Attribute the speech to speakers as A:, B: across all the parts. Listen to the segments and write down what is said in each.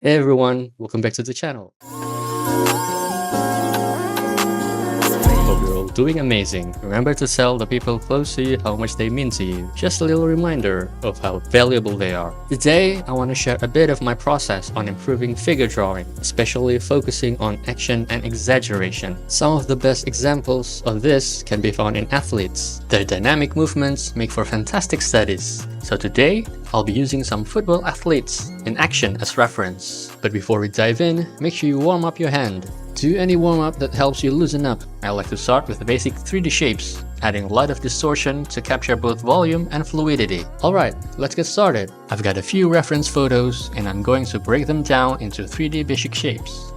A: Hey everyone, welcome back to the channel. Hope you're all doing amazing. Remember to tell the people close to you how much they mean to you. Just a little reminder of how valuable they are. Today, I want to share a bit of my process on improving figure drawing, especially focusing on action and exaggeration. Some of the best examples of this can be found in athletes. Their dynamic movements make for fantastic studies. So today, I'll be using some football athletes in action as reference. But before we dive in, make sure you warm up your hand. Do any warm-up that helps you loosen up. I like to start with the basic 3D shapes, adding a lot of distortion to capture both volume and fluidity. Alright, let's get started. I've got a few reference photos and I'm going to break them down into 3D basic shapes.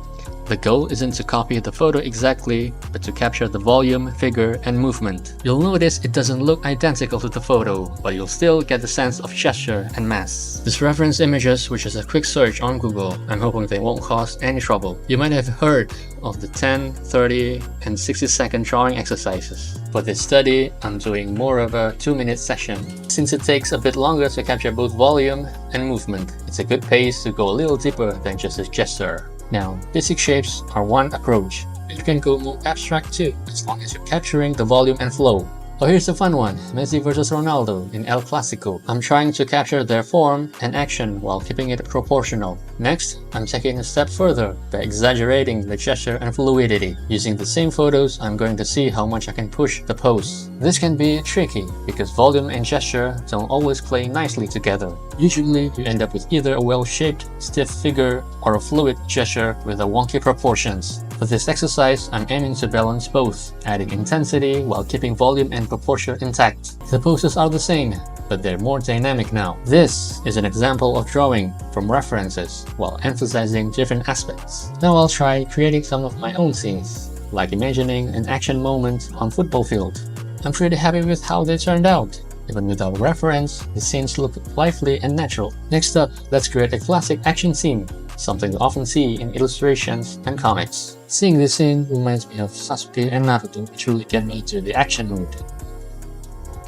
A: The goal isn't to copy the photo exactly, but to capture the volume, figure, and movement. You'll notice it doesn't look identical to the photo, but you'll still get the sense of gesture and mass. This reference images, which is a quick search on Google. I'm hoping they won't cause any trouble. You might have heard of the 10, 30, and 60-second drawing exercises. For this study, I'm doing more of a 2-minute session. Since it takes a bit longer to capture both volume and movement, it's a good pace to go a little deeper than just a gesture. Now, basic shapes are one approach. You can go more abstract too, as long as you're capturing the volume and flow. Oh, here's a fun one, Messi versus Ronaldo in El Clasico. I'm trying to capture their form and action while keeping it proportional. Next, I'm taking a step further by exaggerating the gesture and fluidity. Using the same photos, I'm going to see how much I can push the pose. This can be tricky because volume and gesture don't always play nicely together. Usually, you end up with either a well-shaped, stiff figure or a fluid gesture with a wonky proportions. For this exercise, I'm aiming to balance both, adding intensity while keeping volume and proportion intact. The poses are the same, but they're more dynamic now. This is an example of drawing from references while emphasizing different aspects. Now I'll try creating some of my own scenes, like imagining an action moment on football field. I'm pretty happy with how they turned out. Even without reference, the scenes look lively and natural. Next up, let's create a classic action scene, something you often see in illustrations and comics. Seeing this scene reminds me of Sasuke and Naruto, which really get me into the action mood.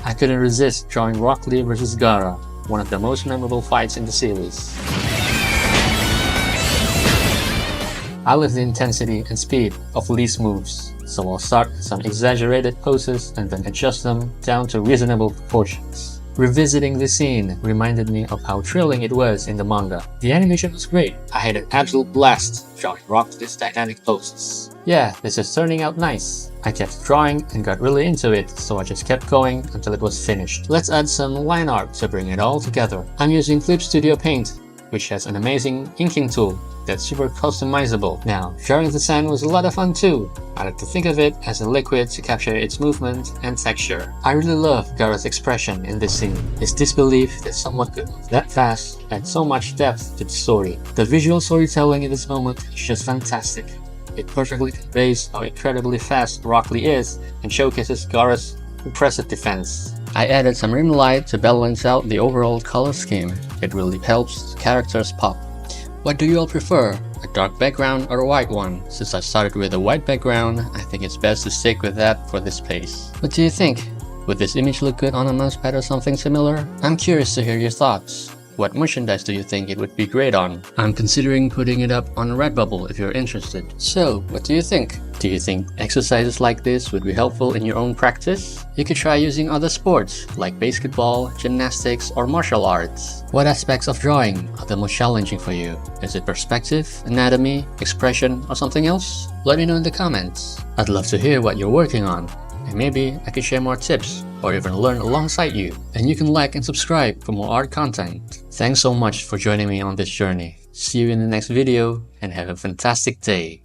A: I couldn't resist drawing Rock Lee vs Gaara, one of the most memorable fights in the series. I love the intensity and speed of Lee's moves, so I'll start with some exaggerated poses and then adjust them down to reasonable proportions. Revisiting the scene reminded me of how thrilling it was in the manga. The animation was great. I had an absolute blast drawing Rock Lee's dynamic poses. Yeah, this is turning out nice. I kept drawing and got really into it, so I just kept going until it was finished. Let's add some line art to bring it all together. I'm using Clip Studio Paint, which has an amazing inking tool that's super customizable. Now, drawing the sand was a lot of fun too. I like to think of it as a liquid to capture its movement and texture. I really love Gaara's expression in this scene. His disbelief that someone could move that fast adds so much depth to the story. The visual storytelling in this moment is just fantastic. It perfectly conveys how incredibly fast Rock Lee is and showcases Gaara's impressive defense. I added some rim light to balance out the overall color scheme. It really helps the characters pop. What do you all prefer? A dark background or a white one? Since I started with a white background, I think it's best to stick with that for this pace. What do you think? Would this image look good on a mousepad or something similar? I'm curious to hear your thoughts. What merchandise do you think it would be great on? I'm considering putting it up on Redbubble if you're interested. So, what do you think? Do you think exercises like this would be helpful in your own practice? You could try using other sports like basketball, gymnastics, or martial arts. What aspects of drawing are the most challenging for you? Is it perspective, anatomy, expression, or something else? Let me know in the comments. I'd love to hear what you're working on, and maybe I could share more tips or even learn alongside you. And you can like and subscribe for more art content. Thanks so much for joining me on this journey. See you in the next video and have a fantastic day.